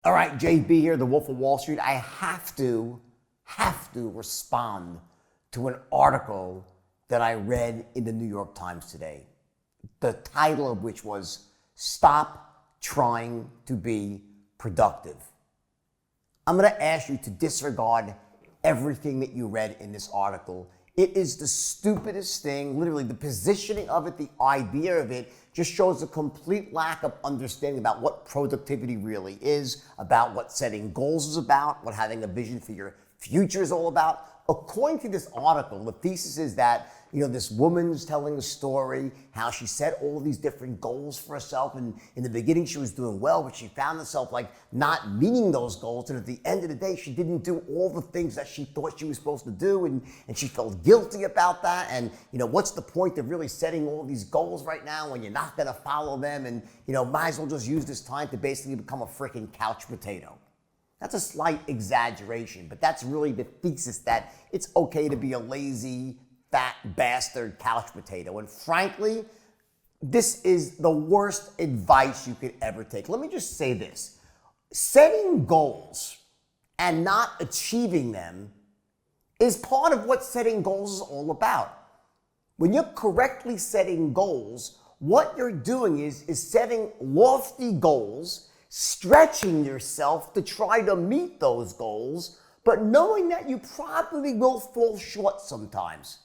All right, JB here, the Wolf of Wall Street. I have to respond to an article that I read in the New York Times today. The title of which was Stop Trying to Be Productive. I'm going to ask you to disregard everything that you read in this article. It is the stupidest thing. Literally, the positioning of it, the idea of it, just shows a complete lack of understanding about what productivity really is, about what setting goals is about, what having a vision for your future is all about. According to this article, the thesis is that, this woman's telling a story, how she set all these different goals for herself, and in the beginning she was doing well, but she found herself not meeting those goals, and at the end of the day she didn't do all the things that she thought she was supposed to do, and she felt guilty about that, and what's the point of really setting all these goals right now when you're not going to follow them, and might as well just use this time to basically become a freaking couch potato. That's a slight exaggeration, but that's really the thesis, that it's okay to be a lazy, fat bastard couch potato. And frankly, this is the worst advice you could ever take. Let me just say this. Setting goals and not achieving them is part of what setting goals is all about. When you're correctly setting goals, what you're doing is setting lofty goals, stretching yourself to try to meet those goals, but knowing that you probably will fall short sometimes.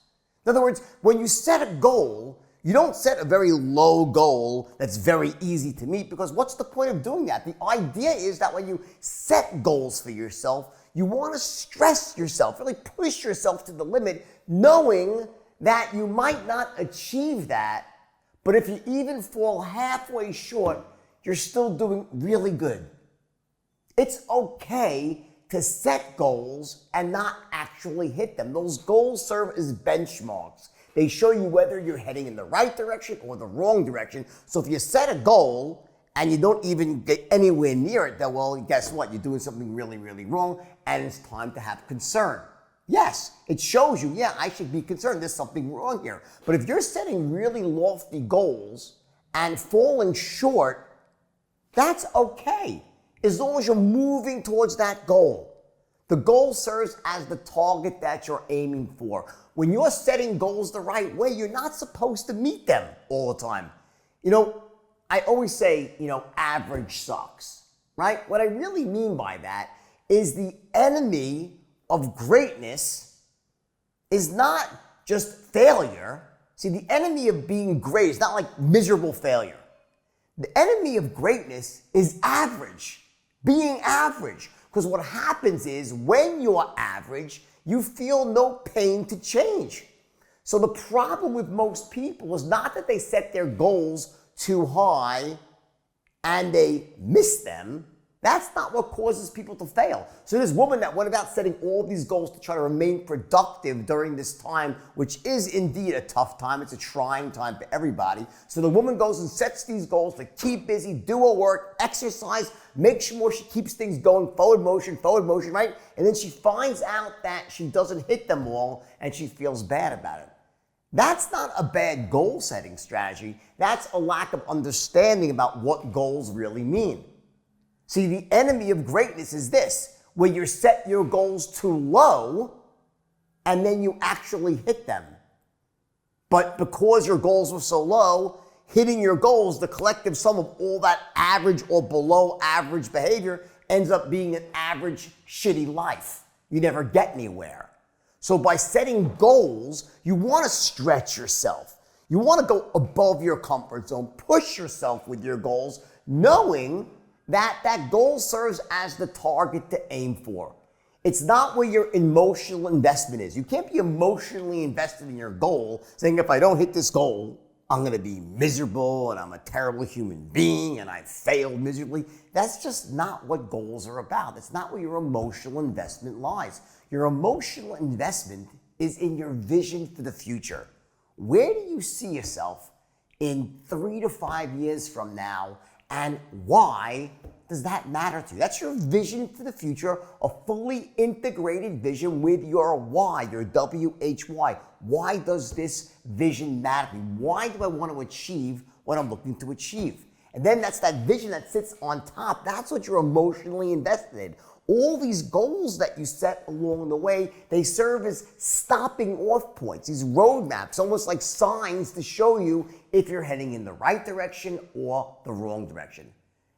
In other words, when you set a goal, you don't set a very low goal that's very easy to meet, because what's the point of doing that? The idea is that when you set goals for yourself, you want to stress yourself, really push yourself to the limit, knowing that you might not achieve that, but if you even fall halfway short, you're still doing really good. It's okay to set goals and not actually hit them. Those goals serve as benchmarks. They show you whether you're heading in the right direction or the wrong direction. So if you set a goal and you don't even get anywhere near it, then well, guess what? You're doing something really, really wrong, and it's time to have concern. Yes, it shows you, I should be concerned. There's something wrong here. But if you're setting really lofty goals and falling short, that's okay, as long as you're moving towards that goal. The goal serves as the target that you're aiming for. When you're setting goals the right way, you're not supposed to meet them all the time. I always say, average sucks, right? What I really mean by that is the enemy of greatness is not just failure. See, the enemy of being great is not like miserable failure. The enemy of greatness is average, being average. Because what happens is when you're average, you feel no pain to change. So the problem with most people is not that they set their goals too high and they miss them. That's not what causes people to fail. So this woman that went about setting all these goals to try to remain productive during this time, which is indeed a tough time. It's a trying time for everybody. So the woman goes and sets these goals to keep busy, do her work, exercise, make sure she keeps things going, forward motion, right? And then she finds out that she doesn't hit them all and she feels bad about it. That's not a bad goal setting strategy. That's a lack of understanding about what goals really mean. See, the enemy of greatness is this, where you set your goals too low and then you actually hit them. But because your goals were so low, hitting your goals, the collective sum of all that average or below average behavior, ends up being an average, shitty life. You never get anywhere. So by setting goals, you want to stretch yourself. You want to go above your comfort zone, push yourself with your goals, knowing that goal serves as the target to aim for. It's not where your emotional investment is. You can't be emotionally invested in your goal, saying if I don't hit this goal, I'm going to be miserable and I'm a terrible human being and I failed miserably. That's just not what goals are about. That's not where your emotional investment lies. Your emotional investment is in your vision for the future. Where do you see yourself in 3 to 5 years from now, and why does that matter to you? That's your vision for the future, a fully integrated vision with your why, your WHY. Why does this vision matter to me? Why do I want to achieve what I'm looking to achieve? And then that's that vision that sits on top. That's what you're emotionally invested in. All these goals that you set along the way, they serve as stopping off points, these roadmaps, almost like signs to show you if you're heading in the right direction or the wrong direction.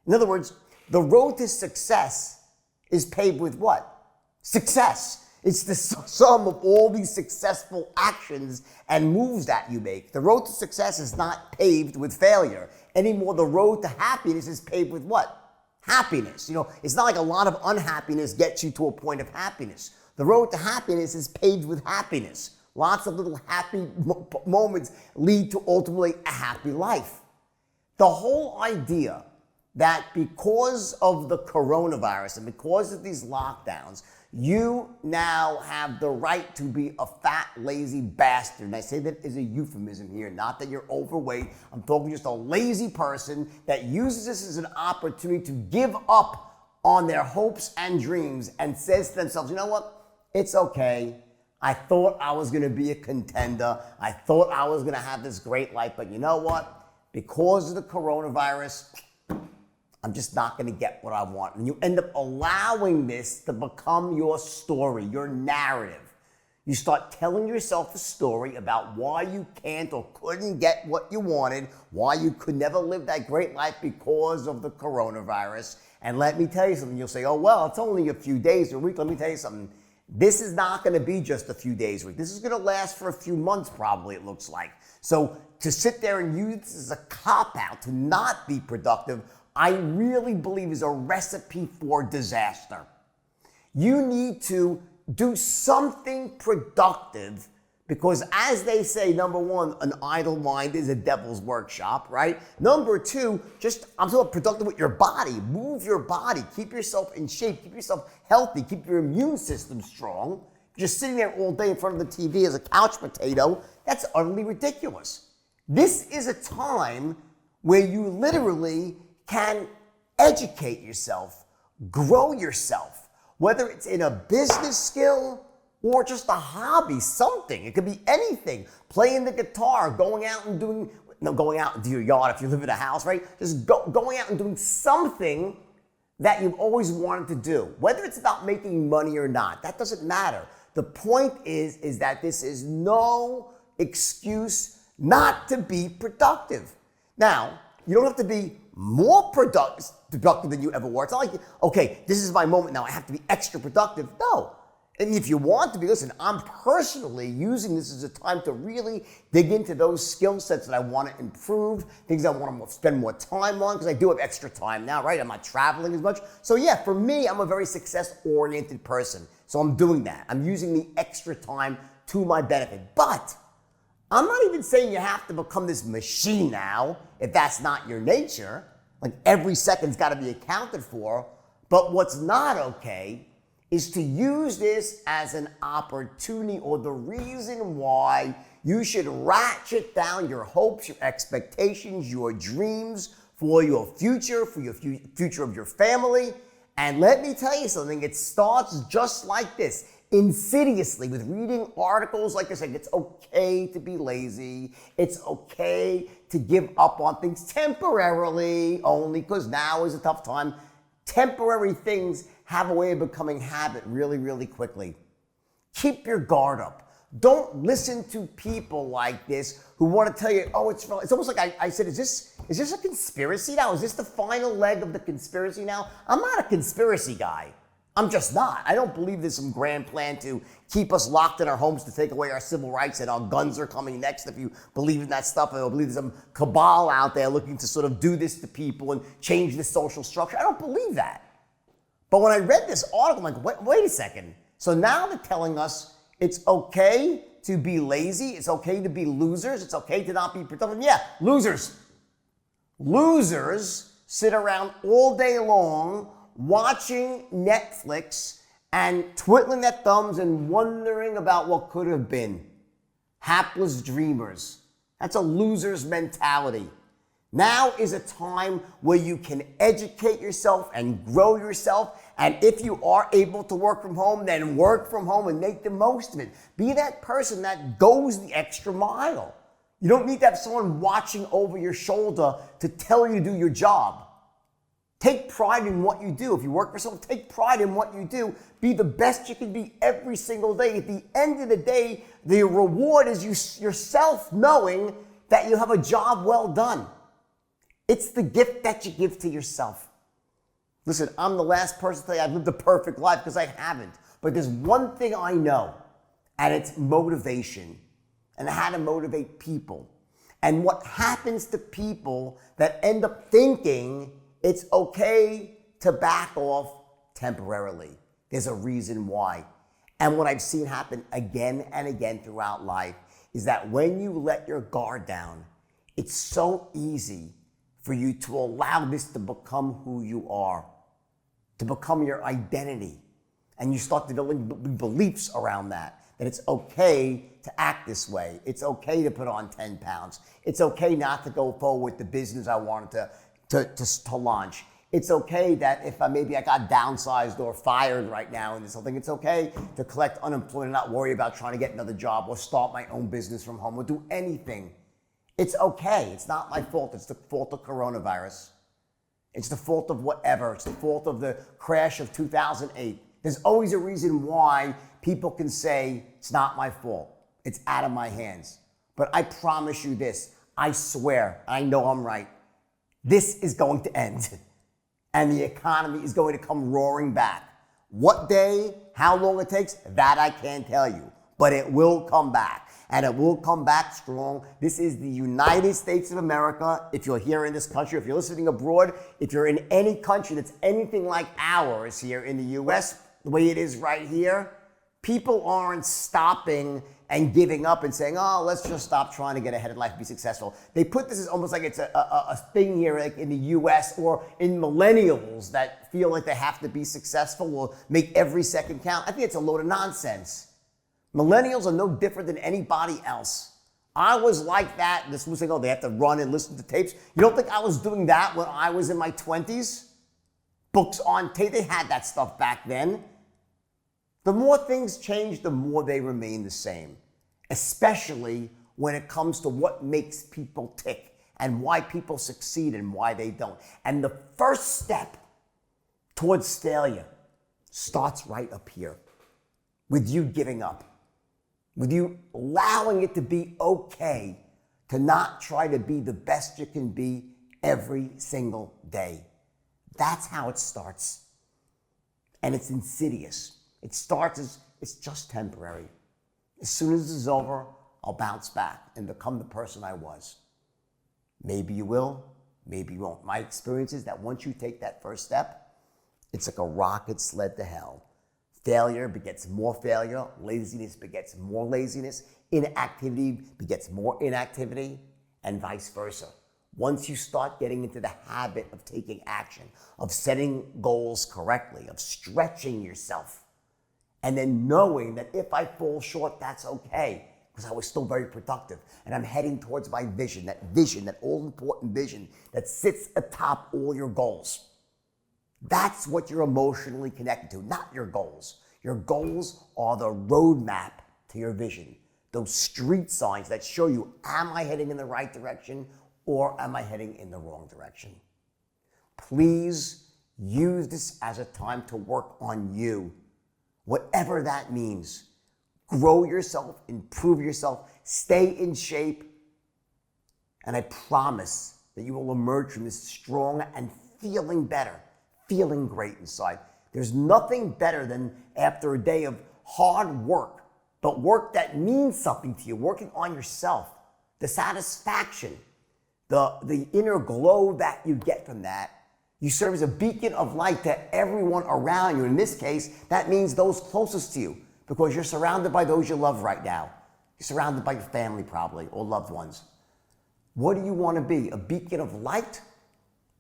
In other words, the road to success is paved with what? Success. It's the sum of all these successful actions and moves that you make. The road to success is not paved with failure. Anymore, the road to happiness is paved with what? Happiness. It's not like a lot of unhappiness gets you to a point of happiness. The road to happiness is paved with happiness. Lots of little happy moments lead to ultimately a happy life. The whole idea that because of the coronavirus and because of these lockdowns, you now have the right to be a fat, lazy bastard. And I say that as a euphemism here, not that you're overweight. I'm talking just a lazy person that uses this as an opportunity to give up on their hopes and dreams and says to themselves, you know what? It's okay. I thought I was going to be a contender. I thought I was going to have this great life. But you know what? Because of the coronavirus, I'm just not going to get what I want. And you end up allowing this to become your story, your narrative. You start telling yourself a story about why you can't or couldn't get what you wanted, why you could never live that great life because of the coronavirus. And let me tell you something. You'll say, oh, well, it's only a few days or a week. Let me tell you something. This is not going to be just a few days or a week. This is going to last for a few months, probably, it looks like. So to sit there and use this as a cop-out to not be productive, I really believe is a recipe for disaster. You need to do something productive because, as they say, number one, an idle mind is a devil's workshop, right? Number two, I'm talking productive with your body. Move your body. Keep yourself in shape. Keep yourself healthy. Keep your immune system strong. Just sitting there all day in front of the TV as a couch potato, that's utterly ridiculous. This is a time where you literally can educate yourself, grow yourself, whether it's in a business skill or just a hobby, something. It could be anything. Playing the guitar, going out into your yard if you live in a house, right? Just going out and doing something that you've always wanted to do. Whether it's about making money or not, that doesn't matter. The point is that this is no excuse not to be productive. Now, you don't have to be more productive than you ever were. It's not like, okay, this is my moment now, I have to be extra productive. No. And if you want to be, listen, I'm personally using this as a time to really dig into those skill sets that I want to improve, things I want to spend more time on, because I do have extra time now, right? I'm not traveling as much. So yeah, for me, I'm a very success-oriented person. So I'm doing that. I'm using the extra time to my benefit. But I'm not even saying you have to become this machine now if that's not your nature. Like every second's got to be accounted for. But what's not okay is to use this as an opportunity or the reason why you should ratchet down your hopes, your expectations, your dreams for your future of your family. And let me tell you something, it starts just like this. Insidiously, with reading articles like this, like it's okay to be lazy, it's okay to give up on things temporarily, only because now is a tough time. Temporary things have a way of becoming habit really, really quickly. Keep your guard up. Don't listen to people like this who want to tell you, oh, it's almost like I said, is this a conspiracy now? Is this the final leg of the conspiracy now? I'm not a conspiracy guy. I'm just not. I don't believe there's some grand plan to keep us locked in our homes to take away our civil rights and our guns are coming next. If you believe in that stuff, I believe there's some cabal out there looking to sort of do this to people and change the social structure. I don't believe that. But when I read this article, I'm like, wait a second. So now they're telling us it's okay to be lazy. It's okay to be losers. It's okay to not be productive. Yeah, losers. Losers sit around all day long watching Netflix and twiddling their thumbs and wondering about what could have been. Hapless dreamers. That's a loser's mentality. Now is a time where you can educate yourself and grow yourself. And if you are able to work from home, then work from home and make the most of it. Be that person that goes the extra mile. You don't need to have someone watching over your shoulder to tell you to do your job. Take pride in what you do. If you work for someone, take pride in what you do. Be the best you can be every single day. At the end of the day, the reward is yourself knowing that you have a job well done. It's the gift that you give to yourself. Listen, I'm the last person to say I've lived a perfect life because I haven't. But there's one thing I know, and it's motivation and how to motivate people. And what happens to people that end up thinking it's okay to back off temporarily. There's a reason why. And what I've seen happen again and again throughout life is that when you let your guard down, it's so easy for you to allow this to become who you are, to become your identity. And you start developing beliefs around that it's okay to act this way. It's okay to put on 10 pounds. It's okay not to go forward with the business I wanted to launch. It's okay that if maybe I got downsized or fired right now into something, it's okay to collect unemployment and not worry about trying to get another job or start my own business from home or do anything. It's okay. It's not my fault. It's the fault of coronavirus. It's the fault of whatever. It's the fault of the crash of 2008. There's always a reason why people can say, it's not my fault. It's out of my hands. But I promise you this. I swear, I know I'm right. This is going to end. And the economy is going to come roaring back. What day, how long it takes, that I can't tell you. But it will come back. And it will come back strong. This is the United States of America. If you're here in this country, if you're listening abroad, if you're in any country that's anything like ours here in the U.S., the way it is right here, people aren't stopping and giving up and saying, oh, let's just stop trying to get ahead in life and be successful. They put this as almost like it's a thing here like in the US or in millennials that feel like they have to be successful or make every second count. I think it's a load of nonsense. Millennials are no different than anybody else. I was like that. This was like, oh, they have to run and listen to tapes. You don't think I was doing that when I was in my 20s? Books on tape, they had that stuff back then. The more things change, the more they remain the same, especially when it comes to what makes people tick and why people succeed and why they don't. And the first step towards failure starts right up here with you giving up, with you allowing it to be okay to not try to be the best you can be every single day. That's how it starts. And it's insidious. It starts as it's just temporary. As soon as this is over, I'll bounce back and become the person I was. Maybe you will, maybe you won't. My experience is that once you take that first step, it's like a rocket sled to hell. Failure begets more failure. Laziness begets more laziness. Inactivity begets more inactivity, and vice versa. Once you start getting into the habit of taking action, of setting goals correctly, of stretching yourself, and then knowing that if I fall short, that's okay, because I was still very productive, and I'm heading towards my vision, that all-important vision that sits atop all your goals. That's what you're emotionally connected to, not your goals. Your goals are the roadmap to your vision, those street signs that show you, am I heading in the right direction or am I heading in the wrong direction? Please use this as a time to work on you, whatever that means. Grow yourself, improve yourself, stay in shape, and I promise that you will emerge from this strong and feeling better, feeling great inside. There's nothing better than after a day of hard work, but work that means something to you, working on yourself, the satisfaction, the inner glow that you get from that. You serve as a beacon of light to everyone around you. In this case, that means those closest to you, because you're surrounded by those you love right now. You're surrounded by your family probably, or loved ones. What do you want to be? A beacon of light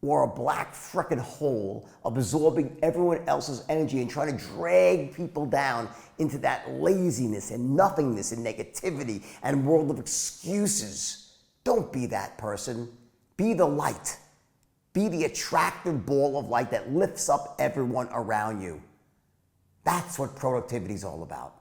or a black frickin' hole absorbing everyone else's energy and trying to drag people down into that laziness and nothingness and negativity and world of excuses? Don't be that person. Be the light. Be the attractive ball of light that lifts up everyone around you. That's what productivity is all about.